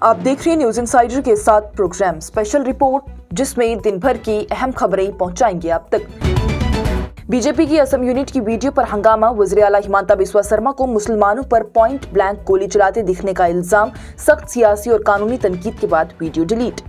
आप देख रहे हैं न्यूज इनसाइडर के साथ प्रोग्राम स्पेशल रिपोर्ट, जिसमें दिन भर की अहम खबरें पहुंचाएंगे आप तक। बीजेपी की असम यूनिट की वीडियो पर हंगामा, वज़ीर आला हिमांता बिस्वा शर्मा को मुसलमानों पर पॉइंट ब्लैंक गोली चलाते दिखने का इल्जाम, सख्त सियासी और कानूनी तनकीद के बाद video delete.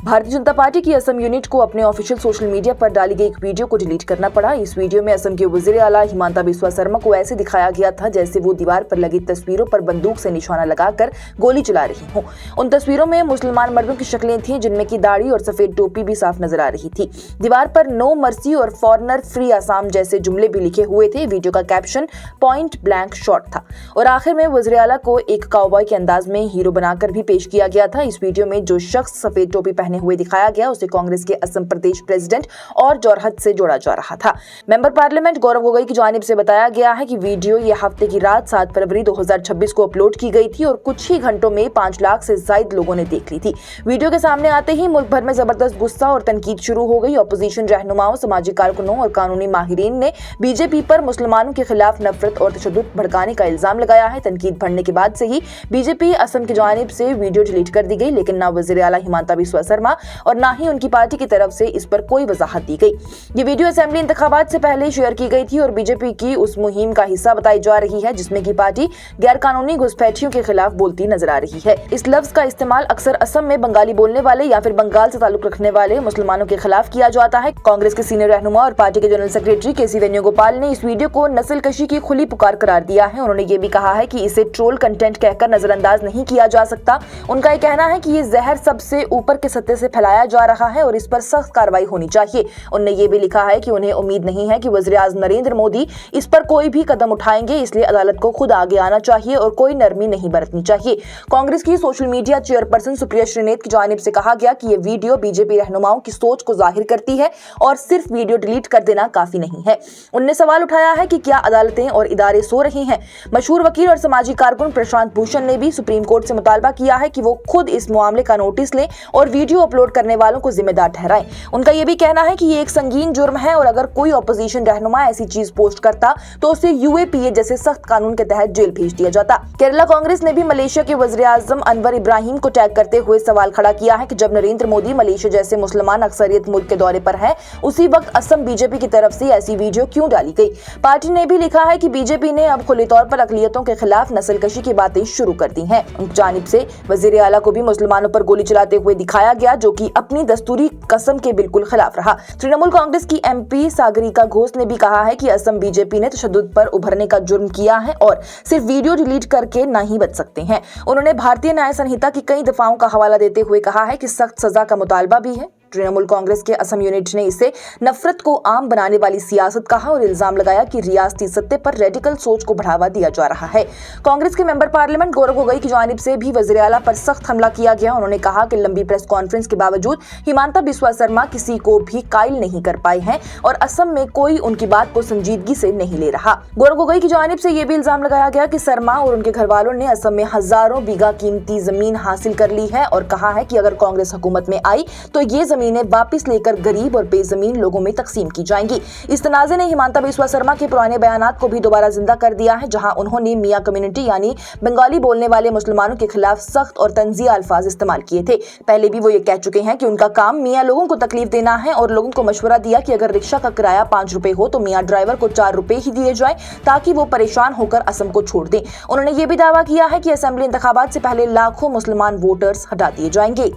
Bharatiya Janata party की असम यूनिट को अपने ऑफिशियल सोशल मीडिया पर डाली गई एक वीडियो को डिलीट करना पड़ा। इस वीडियो में असम के वज़ीर आला हिमांता बिस्वा शर्मा को ऐसे दिखाया गया था जैसे वो दीवार पर लगी तस्वीरों पर बंदूक से निशाना लगाकर गोली चला रही हों। उन तस्वीरों में मुसलमान मर्दों की शक्लें थीं, जिनमें की दाढ़ी और सफेद टोपी भी साफ नजर आ रही थी। दीवार पर नो मर्सी और फॉरनर फ्री आसाम जैसे जुमले भी लिखे हुए थे। वीडियो का कैप्शन पॉइंट ब्लैंक शॉट था और आखिर में वज़ीर आला को एक काउबॉय के अंदाज में हीरो बनाकर भी पेश किया गया था। इस वीडियो में जो शख्स सफेद टोपी पहने हुए दिखाया गया उसे कांग्रेस के असम प्रदेश प्रेसिडेंट और जोरहट से जोड़ा जा रहा था। मेंबर पार्लियामेंट गौरव गोगोई की जानिब से बताया गया है कि वीडियो ये हफ्ते की रात 7 फरवरी 2026 को अपलोड की गई थी और कुछ ही घंटों में 5 लाख से ज्यादा लोगों ने देख ली थी। वीडियो के सामने आते ही मुल्क भर में जबरदस्त गुस्सा और तनकीद शुरू हो गई। अपोजिशन रहनुमाओं, सामाजिक कारकुनों और कानूनी माहिरीन ने बीजेपी पर मुसलमानों के खिलाफ नफरत और तशद्दुद भड़काने का इल्जाम लगाया है। तनकीद बढ़ने के बाद से ही बीजेपी असम की जानिब से वीडियो डिलीट कर दी गई, लेकिन ना वज़ीर आला हिमांता बिस्वा शर्मा और ना ही उनकी पार्टी की तरफ से इस पर कोई वजाहत दी गई। ये वीडियो असेंबली इंतखाबात से पहले शेयर की गई थी और बीजेपी की उस मुहिम का हिस्सा बताई जा रही है जिसमें की पार्टी गैर कानूनी घुसपैठियों के खिलाफ बोलती नजर आ रही है। इस लफ्ज का इस्तेमाल अक्सर असम में बंगाली बोलने वाले या फिर बंगाल से ताल्लुक रखने वाले मुसलमानों के खिलाफ किया जाता है। कांग्रेस के सीनियर रहनुमा और पार्टी के जनरल सेक्रेटरी के.सी. वेणुगोपाल ने इस वीडियो को नस्लकशी की खुली पुकार करार दिया है। उन्होंने ये भी कहा है कि इसे ट्रोल कंटेंट कहकर नजरअंदाज नहीं किया जा सकता। उनका ये कहना है कि ये जहर सबसे ऊपर के सत्ते से फैलाया जा रहा है और इस पर सख्त कार्रवाई होनी चाहिए। उन्होंने ये भी लिखा है कि उन्हें उम्मीद नहीं है कि वज़ीर आज़म नरेंद्र मोदी इस पर कोई भी कदम उठाएंगे, इसलिए अदालत को खुद आगे आना चाहिए और कोई नरमी नहीं बरतनी चाहिए। कांग्रेस की social media chairperson Supriya Shrinate की जानिब से कहा गया कि ये वीडियो बीजेपी रहनुमाओं की सोच को जाहिर करती है और सिर्फ वीडियो डिलीट कर देना काफी नहीं है। उन्होंने सवाल उठाया है कि क्या अदालतें और इदारे सो रही हैं। मशहूर वकील और सामाजिक कारकुन प्रशांत भूषण ने भी सुप्रीम कोर्ट से मुतालबा किया है कि वो खुद इस मामले का नोटिस लें और वीडियो अपलोड करने वालों को जिम्मेदार ठहराएं। उनका यह भी कहना है कि ये एक संगीन जुर्म है और अगर कोई ऑपोजिशन रहनुमा ऐसी चीज पोस्ट करता तो उसे यूएपीए जैसे सख्त कानून के तहत जेल भेज दिया जाता। केरला कांग्रेस ने भी मलेशिया के वज़ीर आज़म अनवर इब्राहिम को टैग करते हुए सवाल खड़ा किया है कि जब नरेंद्र मोदी मलेशिया जैसे मुसलमान अक्सरियत मुल्क के दौरे पर है, उसी वक्त असम बीजेपी की तरफ से ऐसी वीडियो क्यों डाली गई। पार्टी ने भी लिखा है कि बीजेपी ने अब खुले तौर पर अकलियतों के खिलाफ नस्लकशी की बातें शुरू कर दी हैं। उनकी जानिब से वज़ीर आला को भी मुसलमानों पर गोली चलाते हुए दिखाया गया, जो कि अपनी दस्तूरी कसम के बिल्कुल खिलाफ रहा। तृणमूल कांग्रेस की एमपी सागरिका घोष ने भी कहा है कि असम बीजेपी ने तशद्दुद पर उभरने का जुर्म किया है और सिर्फ वीडियो डिलीट करके नहीं बच सकते हैं। उन्होंने भारतीय न्याय संहिता की कई दफाओं का हवाला देते हुए कहा है कि सख्त सजा का मुतालबा भी है। तृणमूल कांग्रेस के असम यूनिट ने इसे नफरत को आम बनाने वाली सियासत कहा और इल्जाम लगाया कि रियासती सत्ते पर रेडिकल सोच को बढ़ावा दिया जा रहा है। कांग्रेस के मेंबर पार्लियामेंट गौरव गोगोई की जानिब से भी वज़ीर आला पर सख्त हमला किया गया। उन्होंने कहा कि लंबी प्रेस कॉन्फ्रेंस के बावजूद हिमांता बिस्वा शर्मा किसी को भी कायल नहीं कर पाए हैं और असम में कोई उनकी बात को संजीदगी से नहीं ले रहा। गौरव गोगोई की जानिब से यह भी इल्जाम लगाया गया कि शर्मा और उनके घर वालों ने असम में हजारों बीघा कीमती जमीन हासिल कर ली है और कहा है कि अगर कांग्रेस हुकूमत में आई तो ये जमीनें वापस लेकर गरीब और बेजमीन लोगों में तकसीम की जाएंगी। इस तनाज़े ने हिमांता बिस्वा शर्मा के पुराने बयानात को भी दोबारा जिंदा कर दिया है, जहां उन्होंने मियां कम्युनिटी यानी बंगाली बोलने वाले मुसलमानों के खिलाफ सख्त और तंज़िया अल्फाज इस्तेमाल किए थे। पहले भी वो ये कह चुके हैं कि उनका काम मियां लोगों को तकलीफ देना है और लोगों को मशवरा दिया कि अगर रिक्शा का किराया 5 रुपए हो तो मियां ड्राइवर को 4 रुपए ही दिए जाए ताकि वो परेशान होकर असम को छोड़ दें। उन्होंने ये भी दावा किया है कि असेंबली इंतखाबात से पहले लाखों मुसलमान वोटर्स हटा दिए जाएंगे।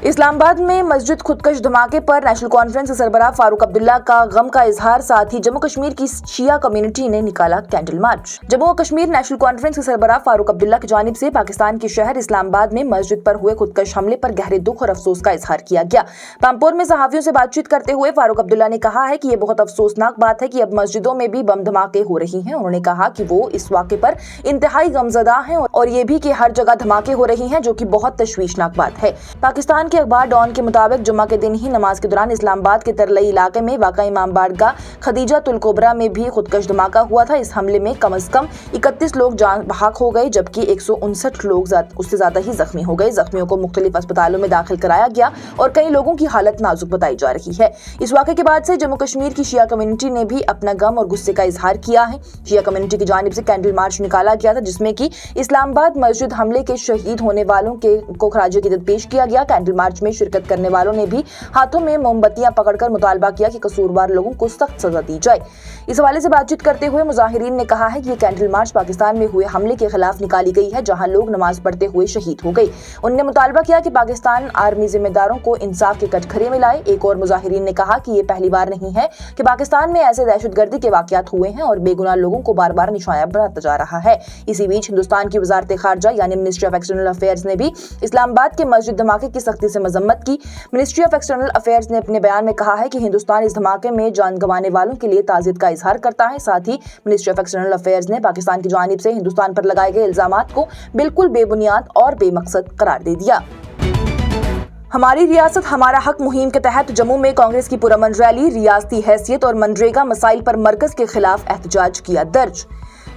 इस्लामाबाद में मस्जिद खुदकश धमाके पर नेशनल कॉन्फ्रेंस के सरबराह फारूक अब्दुल्ला का गम का इजहार, साथ ही जम्मू कश्मीर की शिया कम्युनिटी ने निकाला कैंडल मार्च। जम्मू और कश्मीर नेशनल कॉन्फ्रेंस के सरबराह फारूक अब्दुल्ला की जानिब से पाकिस्तान के शहर इस्लामाबाद में मस्जिद पर हुए खुदकश हमले पर गहरे दुख और अफसोस का इजहार किया गया। पामपोर में सहाफियों से बातचीत करते हुए फारूक अब्दुल्ला ने कहा है कि ये बहुत अफसोसनाक बात है कि अब मस्जिदों में भी बम धमाके हो रही हैं। उन्होंने कहा कि वो इस वाक़े पर इंतहाई गमज़दा हैं और ये भी कि हर जगह धमाके हो रही हैं, जो कि बहुत तशवीशनाक बात है। पाकिस्तान कि अखबार डॉन के मुताबिक जुम्मा के दिन ही नमाज के दौरान इस्लामाबाद के तरलई इलाके में वाक़ा इमाम बारगाह खदीजा तुल कुबरा में भी खुदकश धमाका हुआ था। इस हमले में कम से कम 31 लोग जान बहक हो गए, जबकि 159 लोग उससे ज्यादा ही जख्मी हो गए। जख्मियों को मुख्तलिफ अस्पतालों में दाखिल कराया गया और कई लोगों की हालत नाजुक बताई जा रही है। इस वाक़े के बाद से जम्मू कश्मीर की शिया कम्युनिटी ने भी अपना गम और गुस्से का इजहार किया है। शिया कम्युनिटी की जानिब से कैंडल मार्च निकाला गया था, जिसमें कि इस्लामाबाद मस्जिद हमले के शहीद होने वालों को खराज अकीदत पेश किया गया। कैंडल मार्च में शिरकत करने वालों ने भी हाथों में मोमबत्तियां पकड़कर मुतालबा किया कि कसूरवार लोगों को सख्त सजा दी जाए। इस हवाले से बातचीत करते हुए मुजाहिरीन ने कहा है कि ये कैंडल मार्च पाकिस्तान में हुए हमले के खिलाफ निकाली गई है, जहां लोग नमाज पढ़ते हुए शहीद हो गए। उन्होंने मुतालबा किया कि पाकिस्तान आर्मी जिम्मेदारों को इंसाफ के कटघरे में लाए। एक और मुजाहिरीन ने कहा कि ये पहली बार नहीं है कि पाकिस्तान में ऐसे दहशतगर्दी के वाकयात हुए हैं और बेगुनाह लोगों को बार बार निशाना बनाता जा रहा है। इसी बीच हिंदुस्तान की वजारत खारजा यानी मिनिस्ट्री ऑफ एक्सटर्नल अफेयर्स ने भी इस्लामाबाद के मस्जिद धमाके की सख्ती से मजम्मत की। मिनिस्ट्री ऑफ एक्सटर्नल अफेयर्स ने अपने बयान में कहा है कि हिंदुस्तान इस धमाके में जान गंवाने वालों के लिए ताज़ियत का इजहार करता है। साथ ही मिनिस्ट्री ऑफ एक्सटर्नल अफेयर्स ने पाकिस्तान की जानिब से हिंदुस्तान पर लगाए गए इल्जामात को बिल्कुल बेबुनियाद और बेमकसद करार दे दिया। हमारी रियासत हमारा हक मुहिम के तहत जम्मू में कांग्रेस की पुरअमन रैली, रियासती हैसियत और मनरेगा मसाइल पर मरकज के खिलाफ एहतजाज किया दर्ज।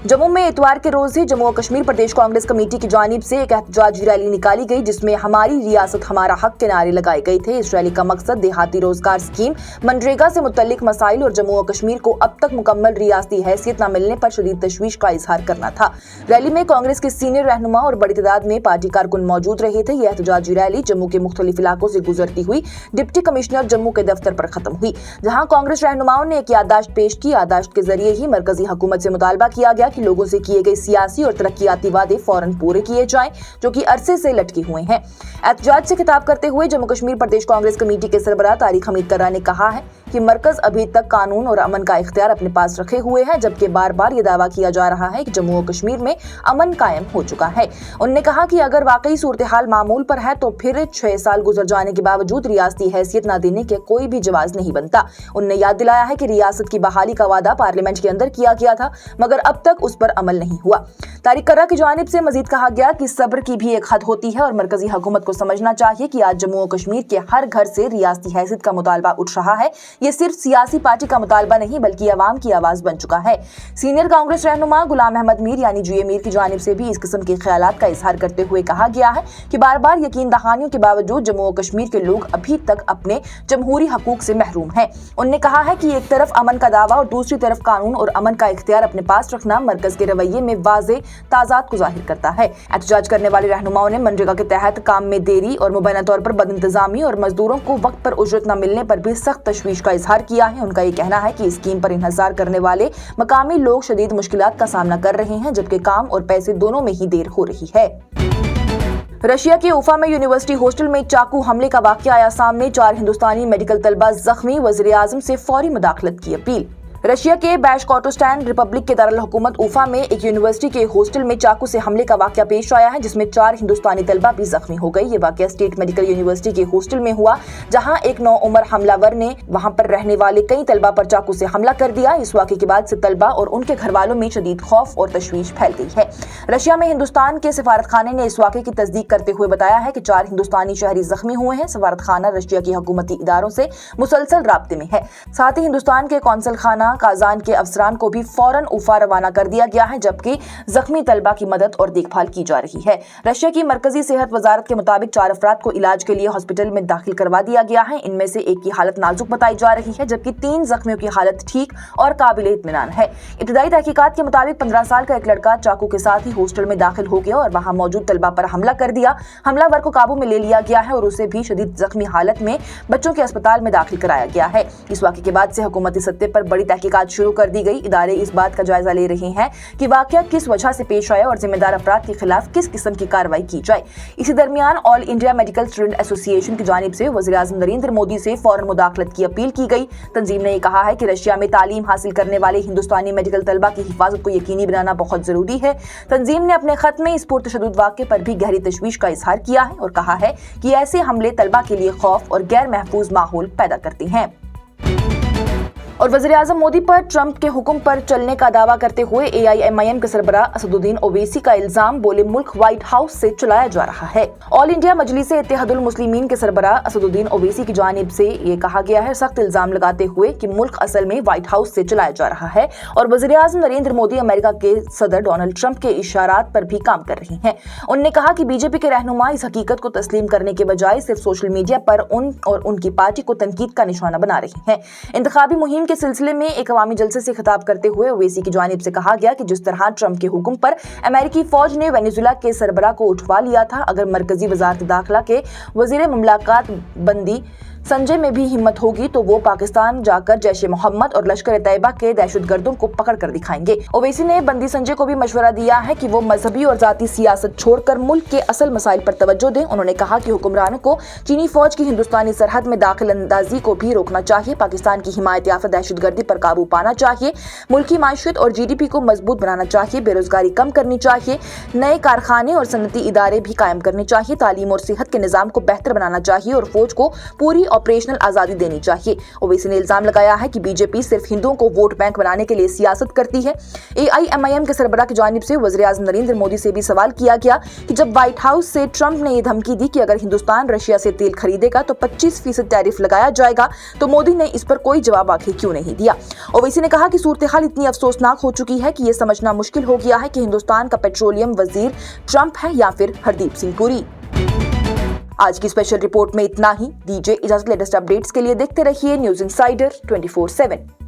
जम्मू में इतवार के रोज ही जम्मू और कश्मीर प्रदेश कांग्रेस कमेटी की जानिब से एक एहतजाजी रैली निकाली गई, जिसमें हमारी रियासत हमारा हक के नारे लगाए गए थे। इस रैली का मकसद देहाती रोजगार स्कीम, मनरेगा से मुतल्लिक मसाइल और जम्मू और कश्मीर को अब तक मुकम्मल रियासती हैसियत न मिलने पर शदीद तशवीश का इजहार करना था। रैली में कांग्रेस के सीनियर रहनुमा और बड़ी तादाद में पार्टी कारकुन मौजूद रहे थे। यह एहतजाजी रैली जम्मू के मुख्तलिफ इलाकों से गुजरती हुई डिप्टी कमिश्नर जम्मू के दफ्तर पर खत्म हुई, जहाँ कांग्रेस रहनुमाओं ने एक याददाश्त पेश की। याददाश्त के जरिए ही मरकजी हुकूमत से मुतालबा किया गया कि लोगों से किए गए सियासी और तरक्याती वादे फौरन पूरे किए जाएं, जो कि अरसे से लटके हुए हैं। एहतजाज से खिताब करते हुए जम्मू कश्मीर प्रदेश कांग्रेस कमेटी के सरबराह तारिक हमीद कर्रा ने कहा है कि मरकज अभी तक कानून और अमन का इख्तियार अपने पास रखे हुए है, जबकि बार बार ये दावा किया जा रहा है कि जम्मू और कश्मीर में अमन कायम हो चुका है। उन्होंने कहा कि अगर वाकई सूरत हाल मामूल पर है तो फिर 6 साल गुजर जाने के बावजूद रियासती हैसियत न देने के कोई भी जवाज नहीं बनता। उन्होंने याद दिलाया है कि रियासत की बहाली का वादा पार्लियामेंट के अंदर किया गया था, मगर अब तक उस पर अमल नहीं हुआ। तारिक कर्रा की जानिब से मजीद कहा गया कि सब्र की भी एक हद होती है और मरकजी हुकूमत को समझना चाहिए कि आज जम्मू और कश्मीर के हर घर से रियासती हैसियत का मुतालबा उठ रहा है। ये सिर्फ सियासी पार्टी का मुतालबा नहीं बल्कि अवाम की आवाज बन चुका है। सीनियर कांग्रेस रहनुमा गुलाम अहमद मीर यानी GA मीर की जानिब से भी इस किस्म के ख्यालात का इजहार करते हुए कहा गया है कि बार बार यकीन दहानियों के बावजूद जम्मू और कश्मीर के लोग अभी तक अपने जमहूरी हकूक से महरूम हैं। उन्होंने कहा है कि एक तरफ अमन का दावा और दूसरी तरफ कानून और अमन का इख्तियार अपने पास रखना मरकज के रवैये में वाज़ेह ताज़ात को जाहिर करता है। एहतजाज करने वाले रहनुमाओं ने मनरेगा के तहत काम में देरी और मुबैना तौर पर बदइंतजामी और मजदूरों को वक्त पर उजरत न मिलने पर भी सख्त तशवीश का इजहार किया है। उनका ये कहना है कि इस स्कीम पर इन्हिसार करने वाले मकामी लोग शदीद मुश्किलात का सामना कर रहे हैं, जबकि काम और पैसे दोनों में ही देर हो रही है। रशिया के उफा में यूनिवर्सिटी हॉस्टल में चाकू हमले का वाकया आया सामने, 4 हिंदुस्तानी मेडिकल तलबा जख्मी, वज़ीर आज़म से फौरी मुदाखलत की अपील। रशिया के बाशकोर्टोस्तान रिपब्लिक के दारुल हुकूमत उफा में एक यूनिवर्सिटी के हॉस्टल में चाकू से हमले का वाकया पेश आया है, जिसमें 4 हिंदुस्तानी तलबा भी जख्मी हो गई। ये वाकया स्टेट मेडिकल यूनिवर्सिटी के हॉस्टल में हुआ, जहां एक नौउमर हमलावर ने वहां पर रहने वाले कई तलबा पर चाकू से हमला कर दिया। इस वाकये के बाद से तलबा और उनके घर वालों में शदीद खौफ और तशवीश फैल गई है। रशिया में हिंदुस्तान के सफारत खाने ने इस वाकये की तस्दीक करते हुए बताया है कि 4 हिंदुस्तानी शहरी जख्मी हुए हैं। सफारत खाना रशिया की हुकूमती इदारों से मुसलसल राब्ते में है। साथ ही हिंदुस्तान के कौंसल खाना काजान के अफसरान को भी फौरन उफा रवाना कर दिया गया है, जबकि जख्मी तलबा की मदद और देखभाल की जा रही है। रशिया की मरकजी सेहत वजारत के मुताबिक 4 अफराद को इलाज के लिए हॉस्पिटल में दाखिल करवा दिया गया है। इनमें से एक की हालत नाजुक बताई जा रही है, जबकि 3 जख्मियों की हालत ठीक और काबिले इत्मीनान है। इब्तदाई तहकीकात के मुताबिक 15 साल का एक लड़का चाकू के साथ ही हॉस्टल में दाखिल हो गया और वहां मौजूद तलबा पर हमला कर दिया। हमलावर को काबू में ले लिया गया है और उसे भी शदीद जख्मी हालत में बच्चों के अस्पताल में दाखिल कराया गया है। इस वाक़े के बाद से हुकूमती सत्ते पर बड़ी तहकीकात शुरू कर दी गई। इदारे इस बात का जायजा ले रहे हैं कि वाकया किस वजह से पेश आया और जिम्मेदार अफराद के खिलाफ किस किस्म की कार्रवाई की जाए। इसी दरमियान all India medical student association की जानिब से वज़ीर आज़म नरेंद्र मोदी से फौरन मुदाखलत की अपील की गई। तंजीम ने कहा है कि रशिया में तालीम हासिल करने वाले हिंदुस्तानी मेडिकल तलबा की हिफाजत को यकीनी बनाना बहुत जरूरी है। तंजीम ने अपने खत में इस पुरतशद्दुद वाक़े पर भी गहरी तशवीश का इजहार किया है और कहा है कि ऐसे हमले तलबा के लिए खौफ और गैर महफूज माहौल पैदा करते हैं। और वज़ीर-ए-आज़म मोदी पर ट्रंप के हुक्म पर चलने का दावा करते हुए AIMIM के सरबराह असदुद्दीन ओवैसी का इल्जाम, बोले मुल्क व्हाइट हाउस से चलाया जा रहा है। ऑल इंडिया मजलिसे इत्तेहादुल मुस्लिमीन के सरबराह असदुद्दीन ओवैसी की जानिब से ये कहा गया है, सख्त इल्जाम लगाते हुए कि मुल्क असल में व्हाइट हाउस से चलाया जा रहा है और वज़ीर-ए-आज़म नरेंद्र मोदी अमेरिका के सदर डोनाल्ड ट्रंप के इशारात पर भी काम कर रही हैं। उन्होंने कहा कि बीजेपी के रहनुमा इस हकीकत को तस्लीम करने के बजाय सिर्फ सोशल मीडिया पर उन और उनकी पार्टी को तनकीद का निशाना बना रही हैं। इंतखाबी मुहिम के सिलसिले में एक अवामी जलसे से खिताब करते हुए ओवैसी की जानिब से कहा गया कि जिस तरह ट्रंप के हुक्म पर अमेरिकी फौज ने वेनेजुएला के सरबराह को उठवा लिया था, अगर मरकजी वजारत दाखिला के वजीर मुमलाकात बंदी संजय में भी हिम्मत होगी तो वो पाकिस्तान जाकर जैश ए मोहम्मद और लश्कर तैयबा के दहशतगर्दों को पकड़ कर दिखाएंगे। ओवैसी ने बंदी संजय को भी मशवरा दिया है कि वो मजहबी और जाती सियासत छोड़कर मुल्क के असल मसाइल पर तवज्जो दें। उन्होंने कहा कि हुक्मरानों को चीनी फौज की हिंदुस्तानी सरहद में दाखिल अंदाजी को भी रोकना चाहिए, पाकिस्तान की हिमायत याफ्ता दहशतगर्दी पर काबू पाना चाहिए, मुल्की माशत और GDP को मजबूत बनाना चाहिए, बेरोजगारी कम करनी चाहिए, नए कारखाने और सनती इदारे भी कायम करने चाहिए, तालीम और सेहत के निज़ाम को बेहतर बनाना चाहिए और फौज को पूरी ऑपरेशनल आजादी देनी चाहिए। ओवैसी ने इल्जाम लगाया है कि बीजेपी सिर्फ हिंदुओं को वोट बैंक बनाने के लिए सियासत करती है। AIMIM के सरबराह की जानिब से वज़ीर-ए-आज़म नरेंद्र मोदी से भी सवाल किया गया कि जब व्हाइट हाउस से ट्रंप ने ये धमकी दी कि अगर हिंदुस्तान रशिया से तेल खरीदेगा तो 25% टैरिफ लगाया जाएगा, तो मोदी ने इस पर कोई जवाब आखिर क्यों नहीं दिया। ओवैसी ने कहा कि सूरत-ए-हाल इतनी अफसोसनाक हो चुकी है कि ये समझना मुश्किल हो गया है कि हिंदुस्तान का पेट्रोलियम वजीर ट्रंप है या फिर हरदीप सिंह पुरी। आज की स्पेशल रिपोर्ट में इतना ही। दीजिए इजाजत। लेटेस्ट अपडेट्स के लिए देखते रहिए न्यूज़ इनसाइडर 24/7।